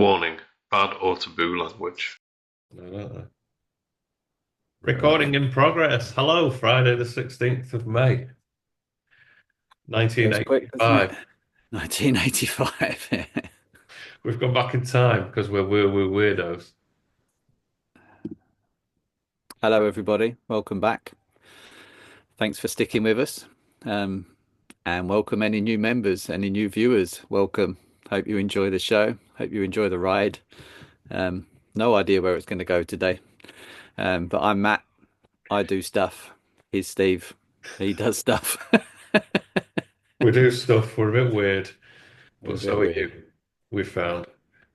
Warning, bad or taboo language. I don't know. Recording in progress. Hello, Friday the 16th of May, Goes quick, doesn't it? 1985. 1985. We've gone back in time because we're weirdos. Hello, everybody. Welcome back. Thanks for sticking with us. Um, and welcome any new members, any new viewers. Welcome. Hope you enjoy the show. Hope you enjoy the ride. No idea where it's going to go today. But I'm Matt. I do stuff. He's Steve. He does stuff. We do stuff, we're a bit weird, We're but a bit so are weird. you. We found.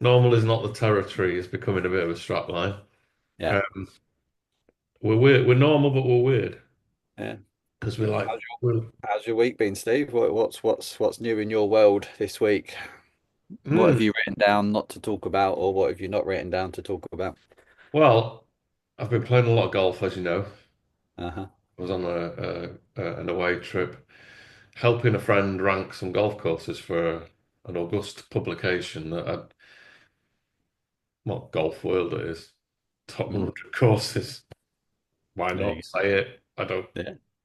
Normal is not the territory, is becoming a bit of a strap line. Yeah. Um, we're weird. We're normal, but we're weird Yeah. because we like. How's We're, how's your week been, Steve? What's new in your world this week? What have Mm, you written down not to talk about, or what have you not written down to talk about? well, I've been playing a lot of golf, as you know. Uh-huh. I was on an away trip, helping a friend rank some golf courses for an August publication that had, what Golf World it is, top Mm. 100 courses. Why There you not say it? I don't. go.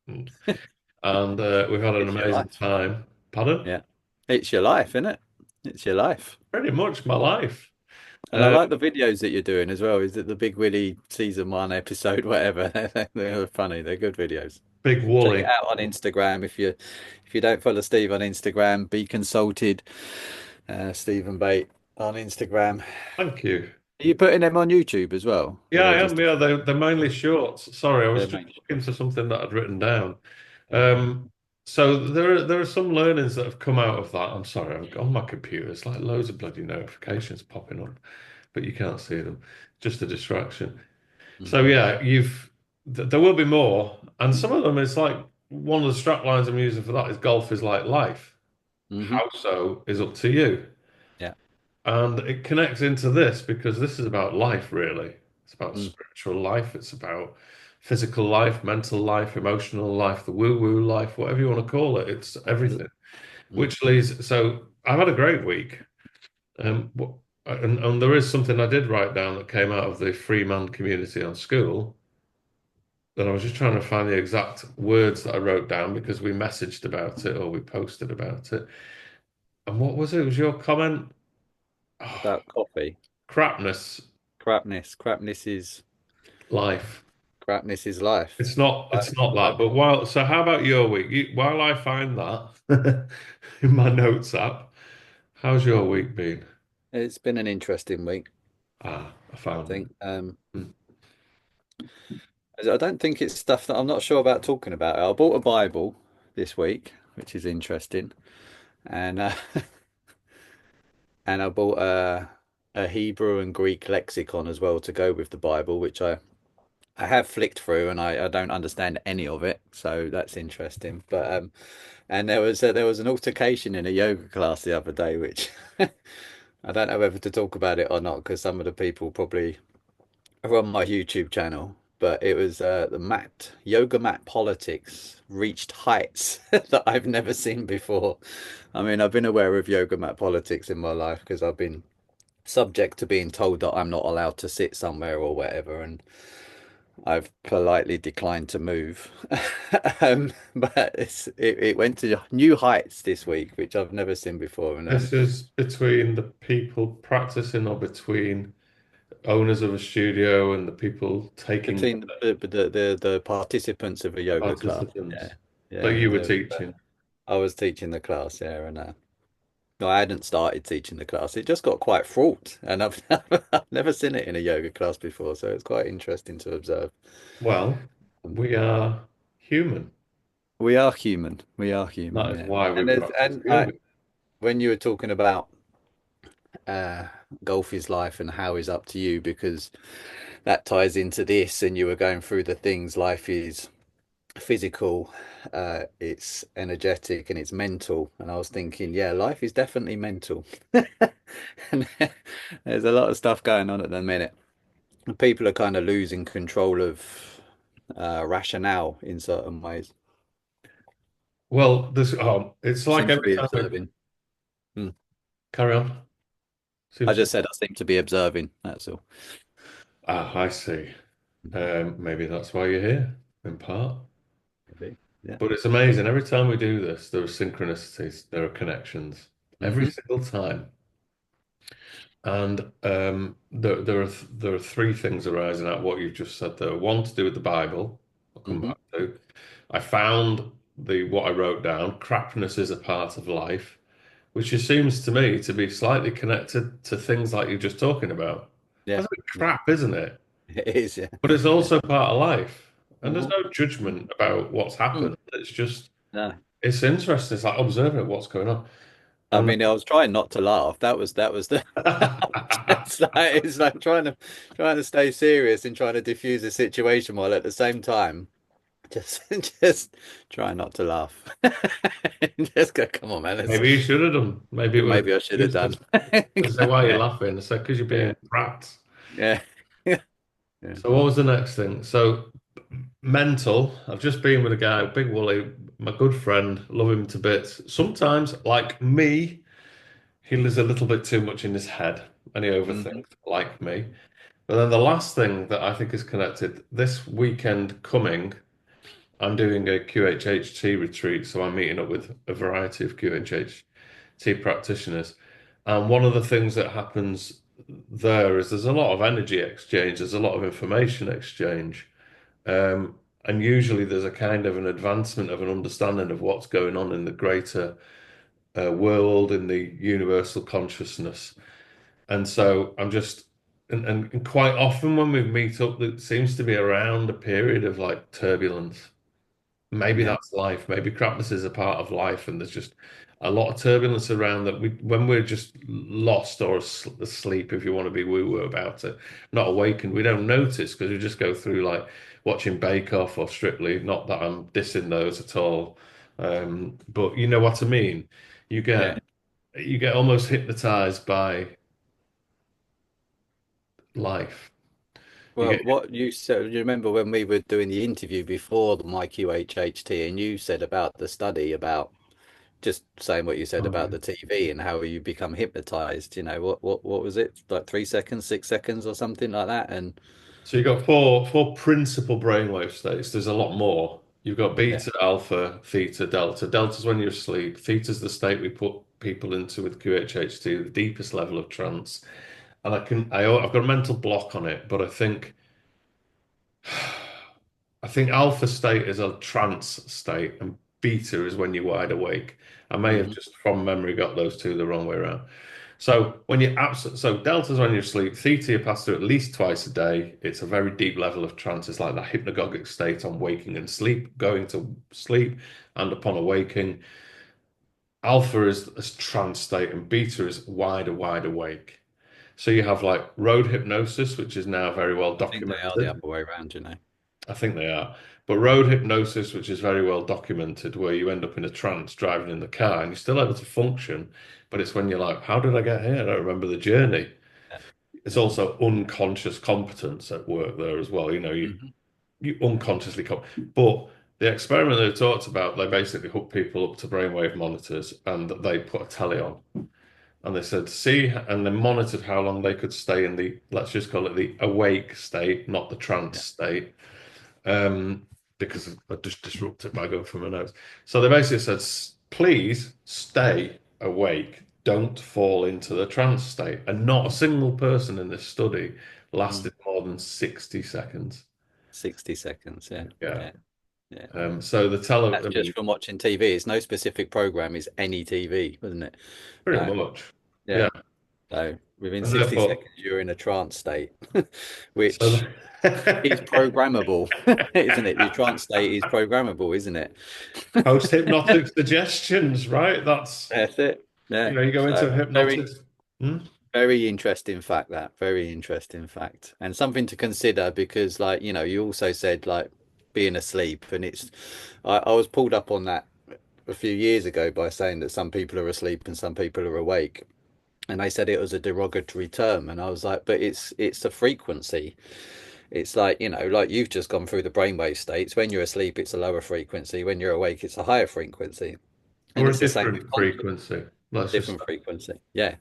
Yeah. And we've had an It's your amazing life. time. Pardon? Yeah. It's your life, isn't it? It's your life. Pretty much my life. And I Uh, like the videos that you're doing as well. Is it the Big Willie season 1 episode, whatever? They're funny. They're good videos. Big Check it Wooly. out on Instagram. If you don't follow Steve on Instagram, be consulted. Stephen Bate on Instagram. Thank you. Are you putting them on YouTube as well? Or Yeah, I they're am. just Yeah, they're mainly shorts. Sorry, I was they're just mainly looking for something that I'd written down. short. So there are some learnings that have come out of that. I'm sorry, I've got on my computer. It's like loads of bloody notifications popping up, but you can't see them. Just a distraction. So Hmm. yeah, there will be more, and some of them it's like one of the strap lines I'm using for that is golf is like life. Hmm. How so is up to you. Yeah. And it connects into this because this is about life, really. It's about Mm. spiritual life, it's about physical life, mental life, emotional life, the woo-woo life, whatever you want to call it. It's everything. Mm. Which leads, so I've had a great week. And there is something I did write down that came out of the free man community on school. That I was just trying to find the exact words that I wrote down because we messaged about it or we posted about it. And what was it? It was your comment? Oh, About coffee. crapness, Crapness is life. crapness is life. It's Life, not that. life. But so how about your week? While I find that in my notes app, how's your week been? It's been an interesting week, I I found think. it. I don't think it's stuff that I'm not sure about talking about. I bought a Bible this week, which is interesting, and and I bought a Hebrew and Greek lexicon as well to go with the Bible, which I have flicked through and I don't understand any of it, so that's interesting. But and there was an altercation in a yoga class the other day, which I don't know whether to talk about it or not because some of the people probably are on my YouTube channel. But it was the yoga mat politics reached heights that I've never seen before. I mean, I've been aware of yoga mat politics in my life because I've been subject to being told that I'm not allowed to sit somewhere or whatever, and I've politely declined to move. But it went to new heights this week, which I've never seen before. And This is between the people practicing or between owners of a studio and the people taking between the participants of a the yoga class, yeah, participants that yeah, you were teaching. I was teaching the class, yeah, and no, I hadn't started teaching the class. It just got quite fraught, and I've never seen it in a yoga class before, so it's quite interesting to observe. Well, Um, we are human. we are human. We are human, That is yeah. why we And practice and yoga. when you were talking about uh, golf is life and how is up to you, because that ties into this, and you were going through the things. Life is physical, it's energetic, and it's mental. And I was thinking, yeah, life is definitely mental. And there's a lot of stuff going on at the minute. People are kind of losing control of rationale in certain ways. Well, it's like Seems to every be time we observing. Hmm. carry on. I Seems to. just said I seem to be observing. That's all. Ah, I see. Mhm. Maybe that's why you're here, in part. Maybe. Yeah. But it's amazing. Every time we do this, there are synchronicities, there are connections. Every Hmm. single time. And there are three things arising out of what you've just said there. One to do with the Bible, I'll come Hmm. back to. I found the what I wrote down, crapness is a part of life, which just seems to me to be slightly connected to things like you're just talking about. Yeah. That's a bit Yeah. crap, isn't it? It is. Yeah. But it's Yeah. also part of life. And there's Hmm. no judgment about what's Mm. happened. It's just, No. it's interesting. It's like observing what's going on. I And mean, I was trying not to laugh. That was the. It's like trying to stay serious and trying to diffuse a situation while at the same time just just try not to laugh. Just go, come on, man. maybe you should have done. Maybe it was Maybe I should have done. useless. They say, why are you Yeah, laughing? I said, because you're being yeah, trapped. yeah, yeah. So what was the next thing? So mental. I've just been with a guy, Big Wooly, my good friend, love him to bits. Sometimes, like me, he lives a little bit too much in his head and he Hmm. overthinks, like me. But then the last thing that I think is connected, this weekend coming, I'm doing a QHHT retreat, so I'm meeting up with a variety of QHHT practitioners. And one of the things that happens there is there's a lot of energy exchange, there's a lot of information exchange. And usually there's a kind of an advancement of an understanding of what's going on in the greater world, in the universal consciousness. And so I'm just, and quite often when we meet up, it seems to be around a period of like turbulence. Maybe Yeah, that's life. Maybe crapness is a part of life, and there's just a lot of turbulence around that. We, when we're just lost or asleep, if you want to be woo-woo about it, not awakened, we don't notice because we just go through like watching Bake Off or Strictly. Not that I'm dissing those at all, but you know what I mean. You yeah. get you get almost hypnotized by life. You Well, get what you said, you remember when we were doing the interview before my QHHT, and you said about the study about just saying what you said about the TV and how you become hypnotized. What was it? Like 3 seconds, 6 seconds, or something like that. And So you've got four principal brainwave states. There's a lot more. You've got yeah, beta, alpha, theta, delta. Delta's when you're asleep. Theta's the state we put people into with QHHT, the deepest level of trance. And I've got a mental block on it, but I think alpha state is a trance state, and beta is when you're wide awake. I may have hmm, just from memory got those two the wrong way around. So when you're so delta's when you're asleep, theta you pass through at least twice a day. It's a very deep level of trance. It's like the hypnagogic state on waking and sleep, going to sleep, and upon awaking. Alpha is a trance state, and beta is wide awake. So you have like road hypnosis, which is now very well I think they are the documented. other way around. I think they are. But road hypnosis, which is very well documented, where you end up in a trance driving in the car and you're still able to function, but it's when you're like, how did I get here? I don't remember the journey. Yeah, It's yeah. also unconscious competence at work there as well. Hmm. You unconsciously but the experiment they talked about, they basically hooked people up to brainwave monitors and they put a telly on and they said, see, and they monitored how long they could stay in the, let's just call it the awake state, not the trance Yeah. state, um, because I just disrupted by going through my notes. So they basically said, please stay awake. Don't fall into the trance state. And not a single person in this study Mm. lasted more than 60 seconds. 60 seconds. Yeah, Yeah. yeah, yeah. So the That's I just mean, from watching TV. It's no specific program. It's any TV, wasn't it? pretty So much. yeah. Yeah. So within And 60 therefore, seconds, you're in a trance state, so which is the programmable, isn't it? Your trance state is programmable, isn't it? post-hypnotic suggestions, right? That's, That's it. Yeah. you go into So a hypnotic. Hmm? very interesting fact that. Very interesting fact. And something to consider because like, you also said like being asleep and I was pulled up on that a few years ago by saying that some people are asleep and some people are awake. And they said it was a derogatory term. And I was like, but it's a frequency. It's like, like you've just gone through the brainwave states. When you're asleep, it's a lower frequency. When you're awake, it's a higher frequency. And Or a it's the same with different conscious. frequency. Let's just different frequency. Yeah.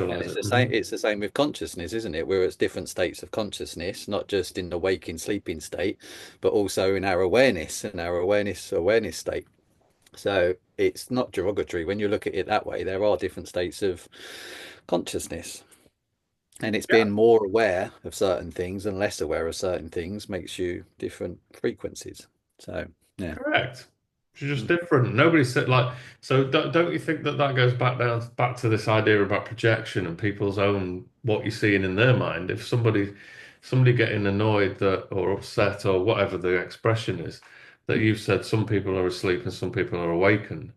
And neutralize it's it. the same, it's the same with consciousness, isn't it? We're at different states of consciousness, not just in the waking, sleeping state, but also in our awareness and our awareness state. So it's not derogatory when you look at it that way. There are different states of consciousness. And it's Yeah, being more aware of certain things and less aware of certain things makes you different frequencies. So, yeah. correct. It's just Mm, different. Nobody said like so. Don't you think that that goes back to this idea about projection and people's own what you're seeing in their mind? If somebody getting annoyed that or upset or whatever the expression is, that you've said some people are asleep and some people are awakened,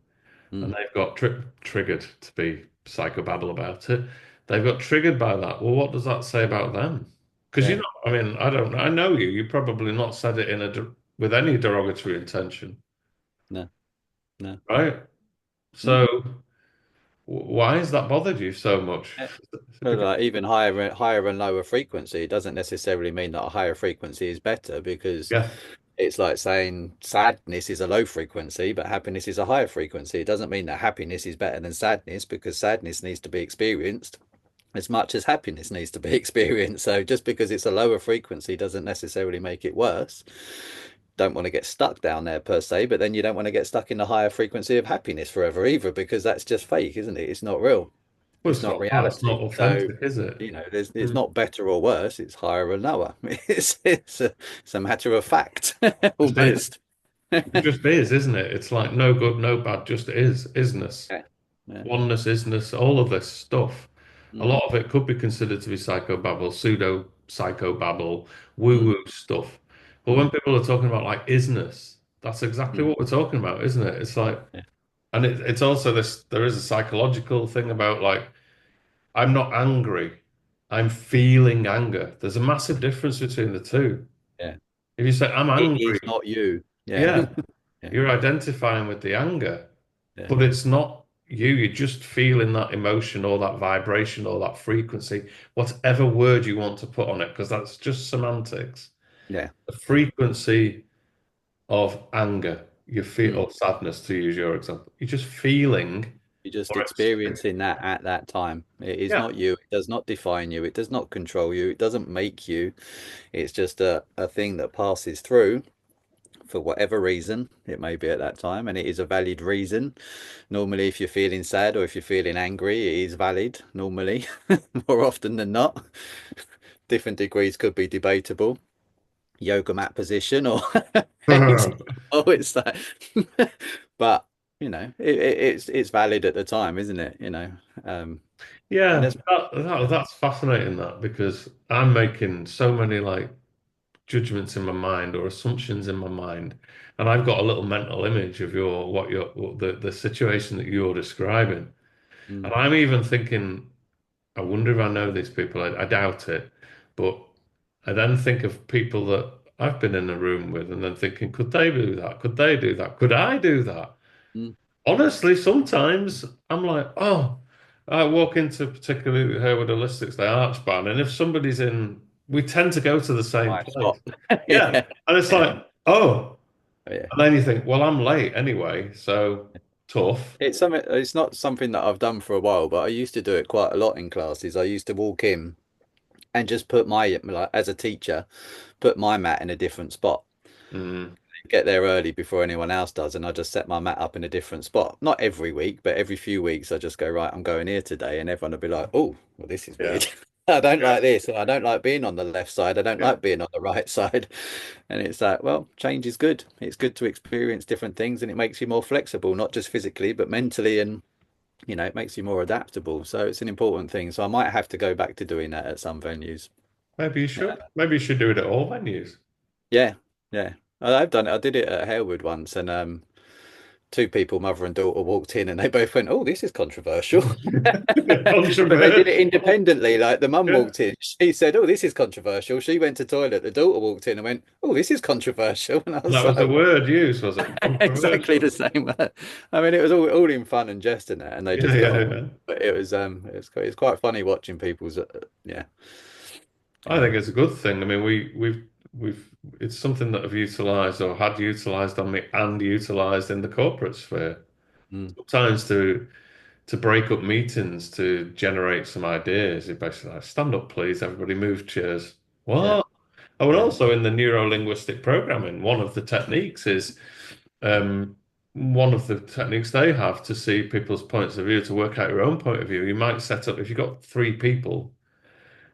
and mm, they've got triggered to be psychobabble about it. They've got triggered by that. Well, what does that say about them? Because yeah. I mean, I don't know. I know you. You probably not said it in with any derogatory intention, No, no. right? Mm. So why has that bothered you so much? Yeah. Is it But because, like even higher and lower frequency, it doesn't necessarily mean that a higher frequency is better because yeah, it's like saying sadness is a low frequency, but happiness is a higher frequency. It doesn't mean that happiness is better than sadness because sadness needs to be experienced as much as happiness needs to be experienced. So just because it's a lower frequency doesn't necessarily make it worse. Don't want to get stuck down there per se, but then you don't want to get stuck in the higher frequency of happiness forever either, because that's just fake, isn't it? It's not real. well, It's it's not not that. It's not reality. So, authentic, is it? it's Mm. not better or worse. It's higher or lower. It's a matter of fact, Just is. almost. It just is, isn't it? It's like no good, no bad, just is, isness. Yeah. Yeah. Oneness, isness, all of this stuff. A Mm, lot of it could be considered to be psychobabble, pseudo psychobabble, mm, woo-woo stuff. But when mm, people are talking about like isness, that's exactly mm. what we're talking about, isn't it? It's like, Yeah. and it's also this, there is a psychological thing about like, I'm not angry, I'm feeling anger. There's a massive difference between the two. Yeah. If you say, I'm It angry, is not you. Yeah. yeah, Yeah. you're identifying with the anger. Yeah. But it's not you. You're just feeling that emotion or that vibration or that frequency, whatever word you want to put on it, because that's just semantics. Yeah. The frequency of anger, you feel, Mm. or sadness, to use your example, you're just feeling You're just or experiencing. experiencing that at that time. It is Yeah. not you. It does not define you. It does not control you. It doesn't make you. It's just a thing that passes through for whatever reason it may be at that time. And it is a valid reason. Normally, if you're feeling sad or if you're feeling angry, it is valid normally, more often than not. Different degrees could be debatable. Yoga mat position or anything. Oh, it's like, but it's valid at the time, isn't it? And Yeah, there's that's fascinating that because I'm making so many like judgments in my mind or assumptions in my mind, and I've got a little mental image of the situation that you're describing. mm, And I'm even thinking, I wonder if I know these people. I doubt it. But I then think of people that I've been in a room with and then thinking, could they do that? Could they do that? Could I do that? mm, Honestly, sometimes I'm like, oh, I walk into particularly here with Holistics, the Arch Band, and if somebody's in, we tend to go to the same right spot. place. Yeah. And it's Yeah, like, oh, yeah. and then you think, well, I'm late anyway, so tough. It's not something that I've done for a while, but I used to do it quite a lot in classes. I used to walk in and just put like, as a teacher, put my mat in a different spot. Mm, Get there early before anyone else does, and I just set my mat up in a different spot. Not every week, but every few weeks, I just go, right, I'm going here today, and everyone will be like, oh, well, this is yeah. weird. I don't Yeah. like this. I don't like being on the left side. I don't Yeah. like being on the right side. And it's like, well, change is good. It's good to experience different things, and it makes you more flexible, not just physically, but mentally, and it makes you more adaptable. So it's an important thing. So I might have to go back to doing that at some venues. Maybe you should. Maybe you should do it at all venues. Yeah, yeah. I've done it. I did it at Harewood once, and two people, mother and daughter, walked in and they both went, "Oh, this is controversial." But they did it Controversial. independently. Like the mum Yeah. walked in, she said, "Oh, this is controversial." She went to toilet. The daughter walked in and went, "Oh, this is controversial." And I was That was the like, word used, was it? exactly Controversial. the same. I mean, it was all in fun and jest and that, and they Yeah, just got yeah, on. yeah. But it's quite funny watching people's yeah, I yeah. think it's a good thing. I mean, we've it's something that I've utilised or had utilised on me and utilised in the corporate sphere. Mm, Sometimes to to break up meetings to generate some ideas. He basically like, stand up, please, everybody move chairs. Yeah. What? Oh, and Yeah. also in the neuro-linguistic programming, one of the techniques is one of the techniques they have to see people's points of view, to work out your own point of view. You might set up, if you've got three people,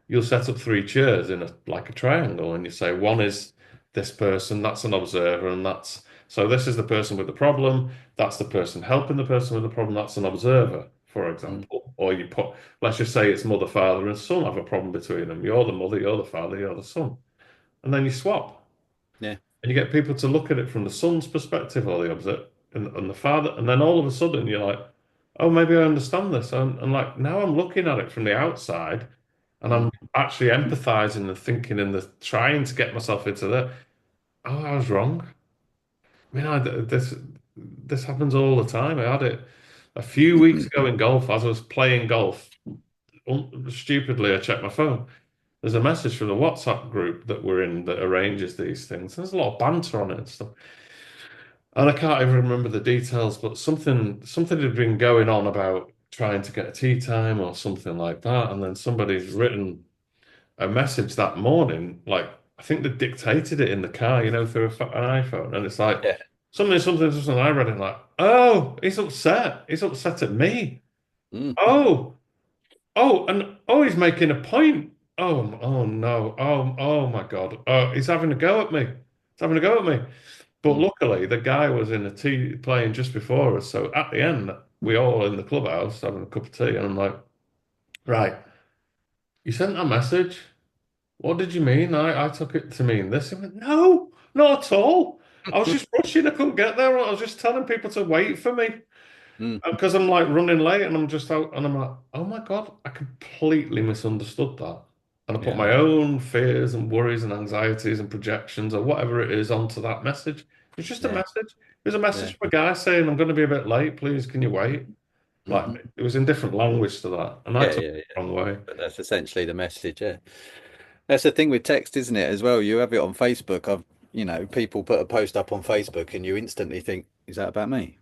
you'll set up three chairs in a like a triangle, and you say one is this person, that's an observer, and that's so this is the person with the problem, that's the person helping the person with the problem, that's an observer, for Mm. example. Or you put, let's just say it's mother, father, and son have a problem between them. You're the mother, you're the father, you're the son. And then you swap. Yeah. And you get people to look at it from the son's perspective or the opposite, and the father, and then all of a sudden you're like, oh, maybe I understand this. And like now I'm looking at it from the outside, and I'm Mm. actually empathizing and thinking and trying to get myself into the, oh, I was wrong. I mean, this happens all the time. I had it a few weeks ago in golf as I was playing golf. Stupidly, I checked my phone. There's a message from the WhatsApp group that we're in that arranges these things. There's a lot of banter on it and stuff. And I can't even remember the details, but something had been going on about trying to get a tea time or something like that. And then somebody's written a message that morning, like I think they dictated it in the car, through an iPhone. And it's like Yeah. something. I read it like, oh, he's upset. He's upset at me. Mm. Oh, he's making a point. Oh no. Oh my God. Oh, he's having a go at me. He's having a go at me. But Mm. luckily, the guy was in a tea playing just before us. So at the end, we all in the clubhouse having a cup of tea, and I'm like, right, you sent that message. What did you mean? I took it to mean this. He went, no, not at all. I was just rushing. I couldn't get there. I was just telling people to wait for me Mm. because I'm like running late and I'm just out. And I'm like, oh my God, I completely misunderstood that. And I put Yeah. my own fears and worries and anxieties and projections or whatever it is onto that message. It's just a Yeah. message. It was a Yeah. message from a guy saying, I'm going to be a bit late. Please, can you wait? Hmm. Like, it was in different language to that. And I Yeah. took Yeah. it Yeah. the wrong way. But that's essentially the message. Yeah. That's the thing with text, isn't it? As well, you have it on Facebook. People put a post up on Facebook, and you instantly think, "Is that about me?"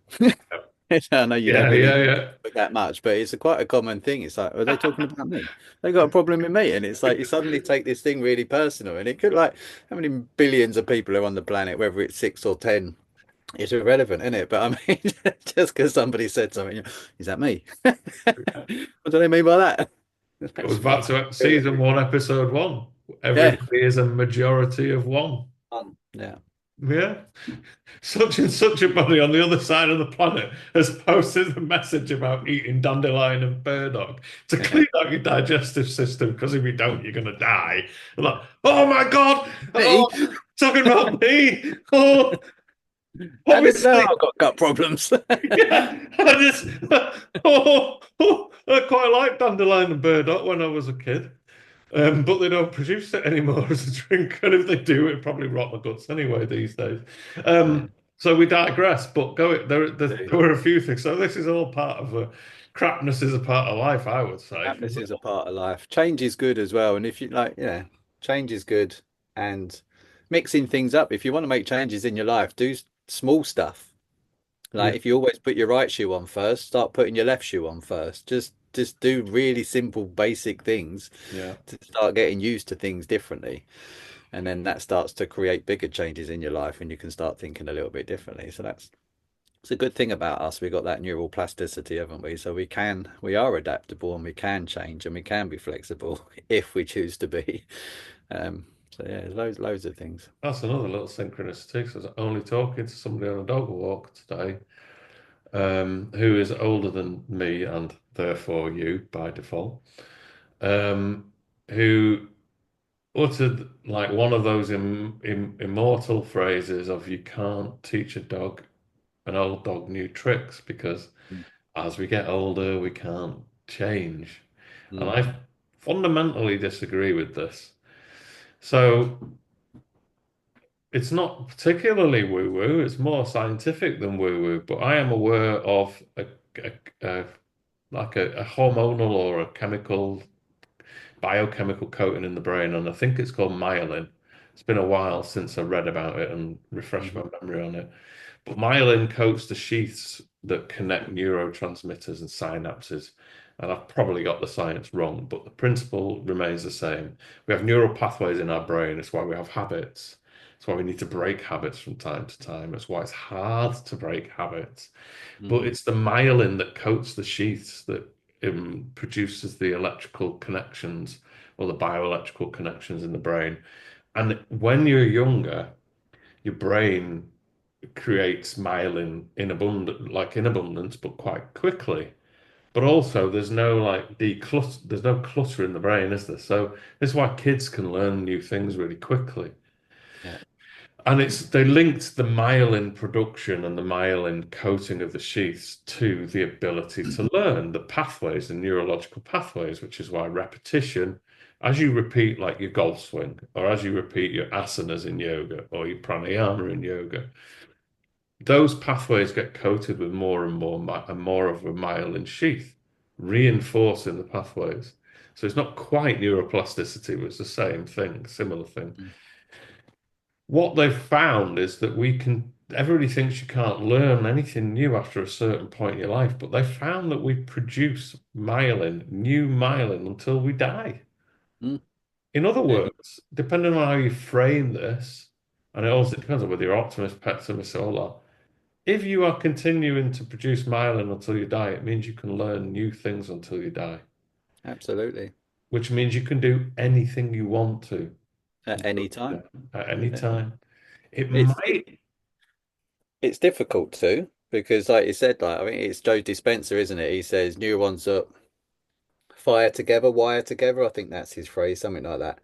I know you don't Yeah, really yeah, yeah. look that much, but it's quite a common thing. It's like, are they talking about me? They got a problem with me, and it's like you suddenly take this thing really personal, and it could like how many billions of people are on the planet, whether it's 6 or 10, it's irrelevant, isn't it? But I mean, just because somebody said something, is that me? What do they mean by that? Goes That's back to season one, episode one. yeah, Everybody is a majority of one. fun. Yeah. Yeah. Such and such a body on the other side of the planet has posted a message about eating dandelion and burdock to Yeah. clean out your digestive system because if you don't, you're going to die. I'm like, oh my God. Me? Oh, talking about me. Oh, How did you know obviously. I've got gut problems? Yeah. I quite liked dandelion and burdock when I was a kid. But they don't produce it anymore as a drink, and if they do, it probably rot my guts anyway these days. Yeah. So we digress, but there were a few things. So this is all part of crapness is a part of life, I would say. Happiness is a part of life. Change is good as well. And if you like, yeah, change is good. And mixing things up. If you want to make changes in your life, do small stuff. Yeah, Like if you always put your right shoe on first, start putting your left shoe on first. Just do really simple, basic things yeah. to start getting used to things differently. And then that starts to create bigger changes in your life and you can start thinking a little bit differently. So that's it's a good thing about us. We've got that neural plasticity, haven't we? So we are adaptable and we can change and we can be flexible if we choose to be. So yeah, there's loads of things. That's another little synchronicity. So I was only talking to somebody on a dog walk today, who is older than me and therefore you by default, who uttered like one of those immortal phrases of you can't teach a dog an old dog new tricks because as we get older we can't change. And Mm. I fundamentally disagree with this. So it's not particularly woo-woo, it's more scientific than woo-woo, but I am aware of a, a like a hormonal or a chemical biochemical coating in the brain, and I think it's called myelin. It's been a while since I read about it and refreshed my Mhm. memory on it. But myelin coats the sheaths that connect neurotransmitters and synapses. And I've probably got the science wrong, but the principle remains the same. We have neural pathways in our brain. It's why we have habits. It's why we need to break habits from time to time. It's why it's hard to break habits. But Mm. it's the myelin that coats the sheaths that produces the electrical connections or the bioelectrical connections in the brain. And when you're younger, your brain creates myelin in abundance, but quite quickly. But also, there's no like declutter, there's no clutter in the brain, is there? So this is why kids can learn new things really quickly. Yeah. And they linked the myelin production and the myelin coating of the sheaths to the ability to learn the pathways, the neurological pathways, which is why repetition, as you repeat like your golf swing, or as you repeat your asanas in yoga or your pranayama in yoga, those pathways get coated with more and more and more of a myelin sheath, reinforcing the pathways. So it's not quite neuroplasticity, but it's the same thing, similar thing. Mm. What they've found is that everybody thinks you can't learn anything new after a certain point in your life, but they found that we produce new myelin until we die. Mm. In other Yeah. words, depending on how you frame this, and it also depends on whether you're optimist, pessimist, or that, if you are continuing to produce myelin until you die, it means you can learn new things until you die, Absolutely. which means you can do anything you want to At any time. at any Yeah. time. It It's might. it's difficult to because, like you said, like I mean, it's Joe Dispenza, isn't it? He says neurons that fire together, wire together. I think that's his phrase, something like that.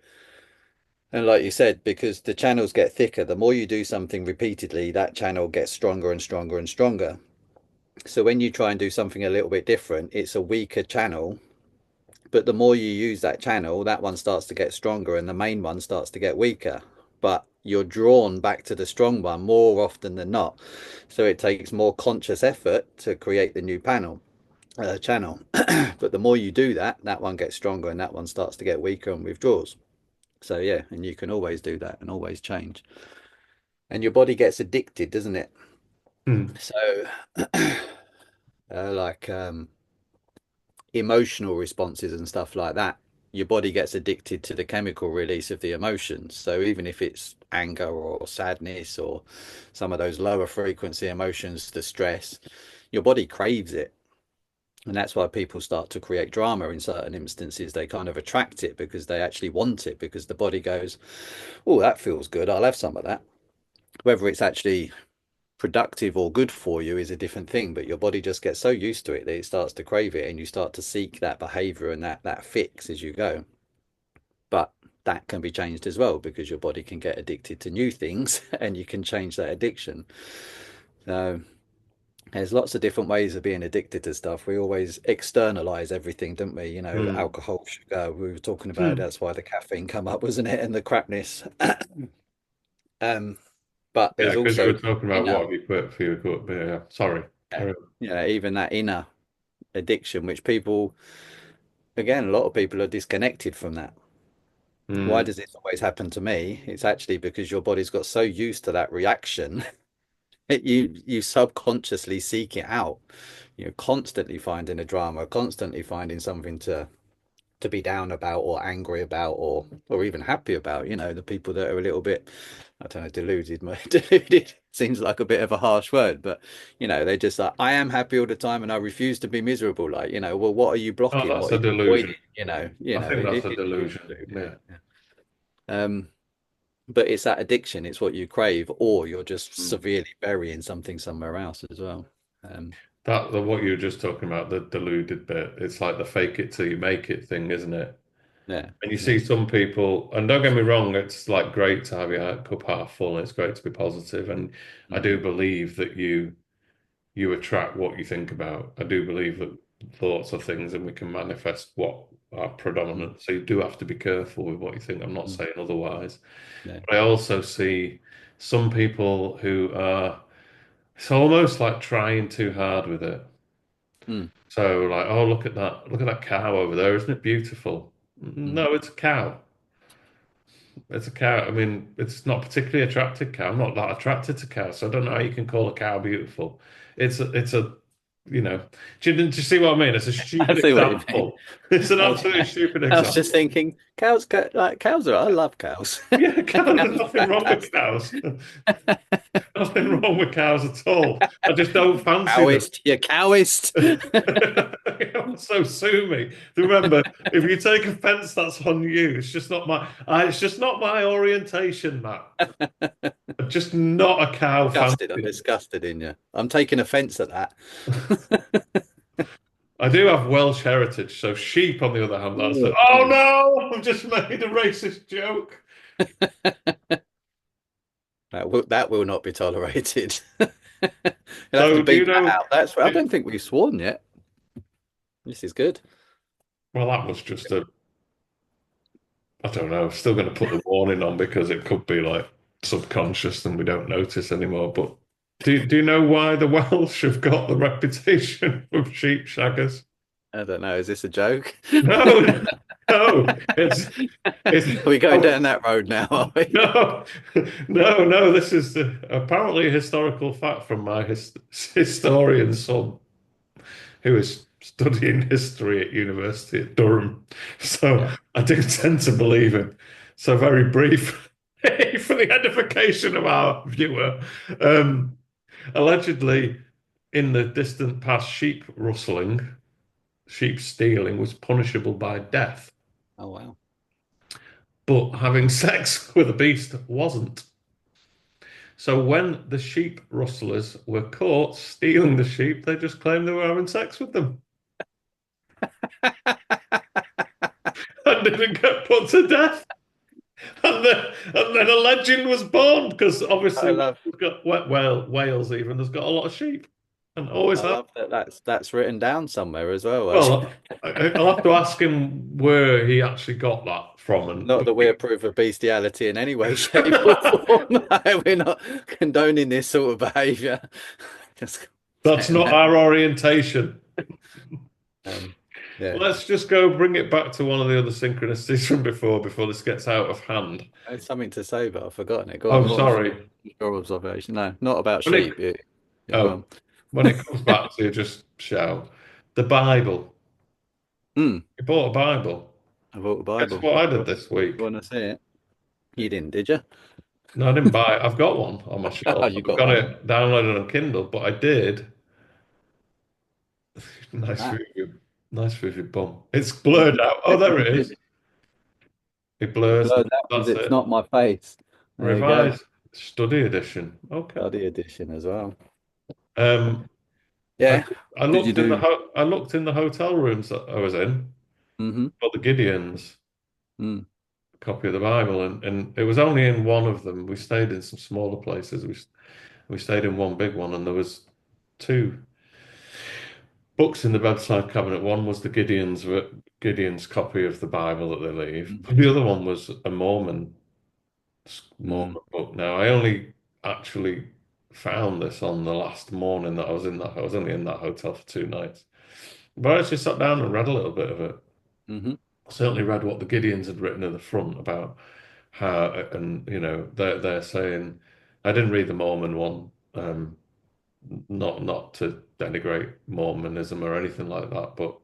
And like you said, because the channels get thicker, the more you do something repeatedly, that channel gets stronger and stronger and stronger. So when you try and do something a little bit different, it's a weaker channel. But the more you use that channel, that one starts to get stronger and the main one starts to get weaker. But you're drawn back to the strong one more often than not. So it takes more conscious effort to create the new channel. But the more you do that, that one gets stronger and that one starts to get weaker and withdraws. So yeah, and you can always do that and always change. And your body gets addicted, doesn't it? Hmm. So like emotional responses and stuff like that, your body gets addicted to the chemical release of the emotions. So even if it's anger or sadness or some of those lower frequency emotions, the stress, your body craves it. And that's why people start to create drama in certain instances. They kind of attract it because they actually want it, because the body goes, oh, that feels good. I'll have some of that. Whether it's actually productive or good for you is a different thing, but your body just gets so used to it that it starts to crave it and you start to seek that behavior and that fix as you go. But that can be changed as well because your body can get addicted to new things and you can change that addiction. So there's lots of different ways of being addicted to stuff. We always externalize everything, don't we? You know, Hmm. alcohol, sugar, we were talking about it. Hmm. That's why the caffeine come up, wasn't it? And the crapness. um, but Yeah, there's because you also were talking about inner, what have you put for your gut. But yeah, sorry. yeah, Carry on. even that inner addiction, which people, again, a lot of people are disconnected from that. Why Hmm. does this always happen to me? It's actually because your body's got so used to that reaction that you subconsciously seek it out. You're constantly finding a drama, constantly finding something to be down about or angry about or even happy about. You know, the people that are a little bit, I don't know, deluded. Deluded seems like a bit of a harsh word, but you know, they're just like, I am happy all the time and I refuse to be miserable. Like, you know, well, what are you Oh, blocking? that's What are a you delusion. avoiding? You I know, think that's a it is a delusion. deluded. Yeah. Yeah. But it's that addiction. It's what you crave, or you're just Hmm. severely burying something somewhere else as well. Um, What you were just talking about, the deluded bit, it's like the fake it till you make it thing, isn't it? yeah, And you yeah, see some people, and don't get me wrong, it's like great to have your cup half full, and it's great to be positive. And I mm, do believe that you attract what you think about. I do believe that thoughts are things and we can manifest what are mm, predominant. So you do have to be careful with what you think. I'm not mm, saying otherwise. yeah, But I also see some people who are, it's almost like trying too hard with it. mm, So like, oh, look at that cow over there, isn't it beautiful? mm, No, it's a cow. It's a cow. I mean, it's not particularly attractive cow. I'm not that attracted to cows, so I don't know how you can call a cow beautiful. It's a, do you see what I mean? It's a I stupid see what you mean. example. It's an absolutely Okay. stupid I was just example. thinking, like cows are. I love cows. Yeah, cows, there's Cows are nothing wrong with fantastic. cows. Nothing wrong with cows at all. I just don't fancy them. Cowist, you cowist. So sue me. Remember, if you take offence, that's on you. It's just not my orientation, Matt. I'm just not a cow Disgusted. I'm fancy. disgusted in you. I'm taking offence at that. I do have Welsh heritage, so sheep, on the other hand, that's it. Ugh. Oh no, I've just made a racist joke. That will not be tolerated. You'll have to So do you beat that know? out. I don't think we've sworn yet. This is good. Well, that was just a. I don't know. Still going to put the warning on because it could be like subconscious and we don't notice anymore. But do you know why the Welsh have got the reputation of sheep shaggers? I don't know. Is this a joke? No, no, it's Are we going oh, down that road now, are we? no, no. This is apparently a historical fact from my historian son, who is studying history at university at Durham. So Yeah. I do tend to believe him. So very brief for the edification of our viewer. Um, Allegedly, in the distant past, sheep stealing was punishable by death, Oh wow. but having sex with a beast wasn't. So when the sheep rustlers were caught stealing the sheep, they just claimed they were having sex with them and didn't get put to death. And then a legend was born because I obviously love we've got Wales even has got a lot of sheep and always I have. love that that's written down somewhere as well. Well, I'll have to ask him where he actually got that from, Not and that we approve of bestiality in any way, shape, or form. We're not condoning this sort of behaviour. Just that's saying not that. our orientation. Um, yeah, Let's just go bring it back to one of the other synchronicities from before this gets out of hand. I had something to say, but I've forgotten it. Go Oh, on. What was sorry. your observation? No, not about When sheep. it Yeah, go oh, on. when it comes back to just shout the Bible. Hmm. You bought a Bible. I bought the Guess Bible. what I did You this week? want to see it? You didn't, did you? No, I didn't buy it. I've got one on my Oh, shelf. you I've got got one. it downloaded on Kindle, but I did. Like Nice that. for you. Nice for your bum. It's blurred out. Oh, there it is. It It blurs now. blurs out because That's it's it. not my face. There you go. Revised study edition. Okay. Study edition as well. Um, I Yeah. I Did you looked in the do? ho I looked in the hotel rooms that I was in Mm-hmm. for the Gideons Mm, copy of the Bible, and it was only in one of them. We stayed in some smaller places. We stayed in one big one, and there was two books in the bedside cabinet. One was the Gideon's copy of the Bible that they leave. mm, But the other one was a Mormon mm, book. Now, I only actually found this on the last morning that I was in that. I was only in that hotel for 2 nights, but I actually sat down and read a little bit of it. mm-hmm. I certainly read what the Gideons had written at the front about how, and they're saying. I didn't read the Mormon one. Not to denigrate Mormonism or anything like that, but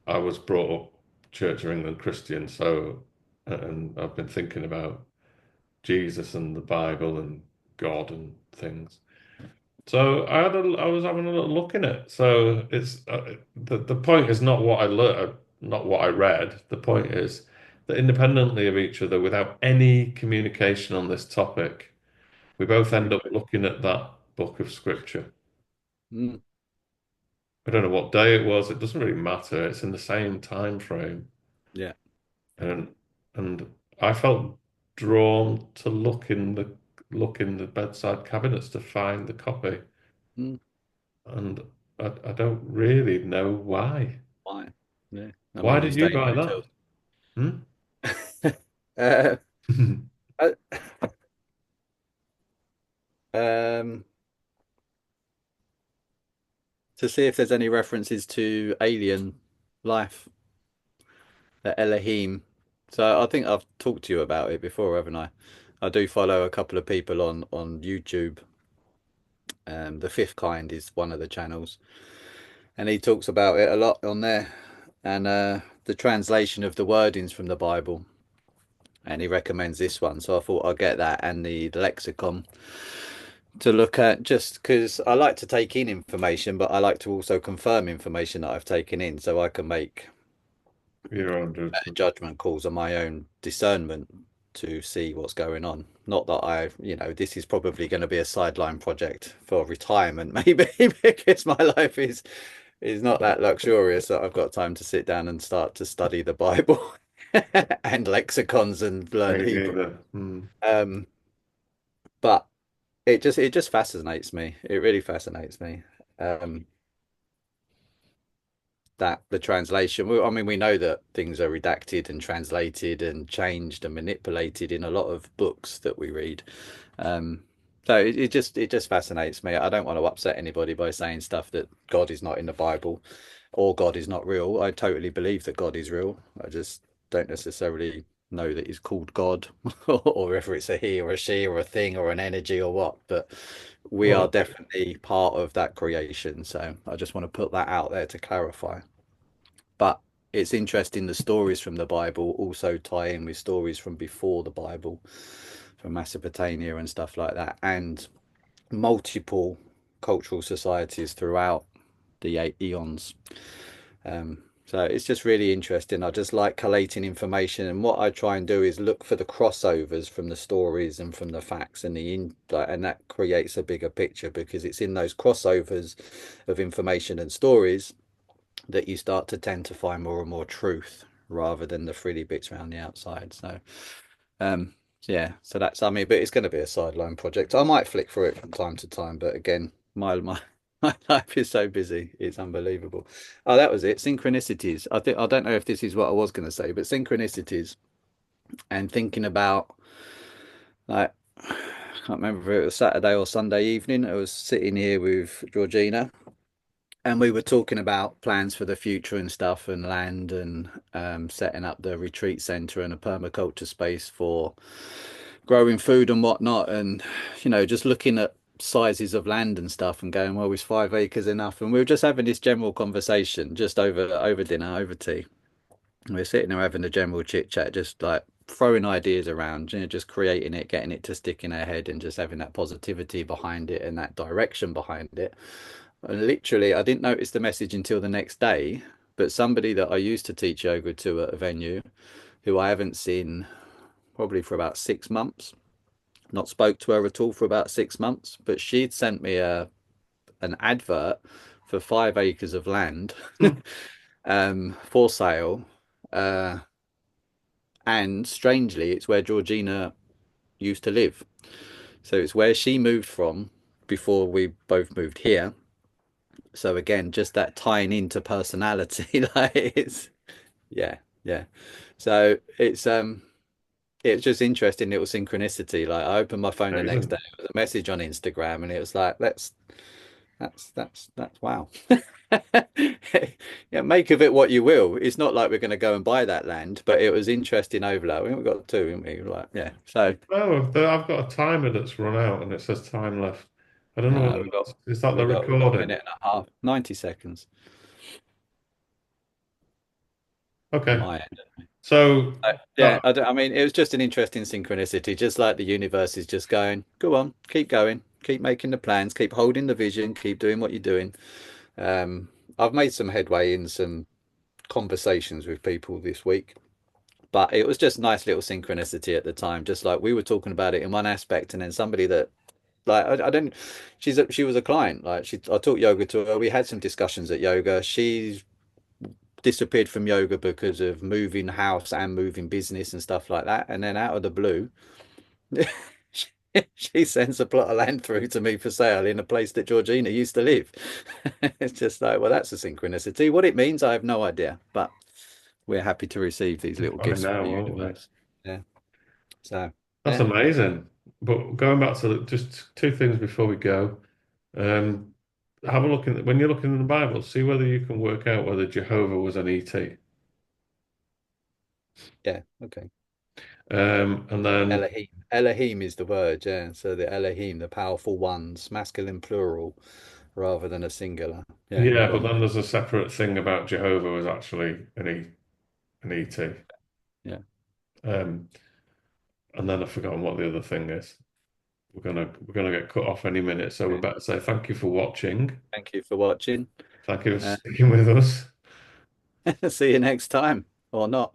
I was brought up Church of England Christian, so and I've been thinking about Jesus and the Bible and God and things. So I was having a little look in it. So it's the point is not what I learned, not what I read. The point is that independently of each other, without any communication on this topic, we both end up looking at that book of scripture. Mm, I don't know what day it was. It doesn't really matter. It's in the same time frame, yeah. and I felt drawn to look in the bedside cabinets to find the copy, Mm, and I don't really know why. why? Yeah. I Why mean, you did you stay in buy that? hotels. Hmm? uh, uh, um, to see if there's any references to alien life, the Elohim So I think I've talked to you about it before, haven't I? I do follow a couple of people on YouTube. The Fifth Kind is one of the channels, and he talks about it a lot on there, and the translation of the wordings from the Bible, and he recommends this one. So I thought I'd get that and the lexicon to look at, just because I like to take in information, but I like to also confirm information that I've taken in, so I can make Your own judgment. judgment calls on my own discernment to see what's going on. Not that this is probably going to be a sideline project for retirement, maybe, because my life is not that luxurious that I've got time to sit down and start to study the Bible and lexicons and learn Me Hebrew. neither. Mm. But it just fascinates me. It really fascinates me. Um, that the translation, I mean, we know that things are redacted and translated and changed and manipulated in a lot of books that we read. Um, so it just fascinates me. I don't want to upset anybody by saying stuff that God is not in the Bible or God is not real. I totally believe that God is real. I just don't necessarily know that he's called God or whether it's a he or a she or a thing or an energy or what. But we are Well, definitely part of that creation. So I just want to put that out there to clarify. But it's interesting, the stories from the Bible also tie in with stories from before the Bible, from Mesopotamia and stuff like that, and multiple cultural societies throughout the eons. So it's just really interesting. I just like collating information, and what I try and do is look for the crossovers from the stories and from the facts and and that creates a bigger picture, because it's in those crossovers of information and stories that you start to tend to find more and more truth rather than the frilly bits around the outside. Um, yeah, so that's, I mean, but it's going to be a sideline project. I might flick through it from time to time, but again, my life is so busy, it's unbelievable. Oh, that was it. Synchronicities. I don't know if this is what I was going to say, but synchronicities and thinking about, like, I can't remember if it was Saturday or Sunday evening. I was sitting here with Georgina, and we were talking about plans for the future and stuff, and land, and setting up the retreat center and a permaculture space for growing food and whatnot. And just looking at sizes of land and stuff and going, well, is 5 acres enough? And we were just having this general conversation just over dinner, over tea. And we're sitting there having a general chit chat, just like throwing ideas around, just creating it, getting it to stick in our head, and just having that positivity behind it and that direction behind it. And literally, I didn't notice the message until the next day, but somebody that I used to teach yoga to at a venue, who I haven't seen probably for about 6 months, not spoke to her at all for about 6 months, but she'd sent me an advert for 5 acres of land for sale. Uh, and strangely, it's where Georgina used to live. So it's where she moved from before we both moved here. So again, just that tying into personality, like yeah, yeah. So it's just interesting little synchronicity. Like I opened my phone the next day, amazing. there was a message on Instagram, and it was like, that's wow. Yeah, make of it what you will. It's not like we're going to go and buy that land, but it was interesting overlap. We've got two, haven't we? Like, yeah. So No, I've got a timer that's run out and it says time left. I don't know no, whether is that the we've got a recording? minute and a half, 90 seconds on Okay. my end. So Yeah, I mean, it was just an interesting synchronicity, just like the universe is just going, go on, keep going, keep making the plans, keep holding the vision, keep doing what you're doing. I've made some headway in some conversations with people this week, but it was just nice little synchronicity at the time, just like we were talking about it in one aspect, and then somebody that, like, I don't, she was a client, like I taught yoga to her. We had some discussions at yoga. She's disappeared from yoga because of moving house and moving business and stuff like that. And then out of the blue, she sends a plot of land through to me for sale in a place that Georgina used to live. It's just like, well, that's a synchronicity. What it means, I have no idea, but we're happy to receive these little I gifts from know, the won't we? universe. Yeah. So, That's yeah. amazing. But going back to just two things before we go. Um, have a look when you're looking in the Bible, see whether you can work out whether Jehovah was an ET. Yeah. Okay. And then Elohim. Elohim is the word. Yeah. So the Elohim, the powerful ones, masculine plural rather than a singular. Yeah. yeah, Go but on. then there's a separate thing about Jehovah was actually an ET. Yeah. Um, and then I've forgotten what the other thing is. We're gonna get cut off any minute, so we Okay. better say thank you for watching. Thank you for watching. Thank you for Uh, sticking with us. see you next time or not.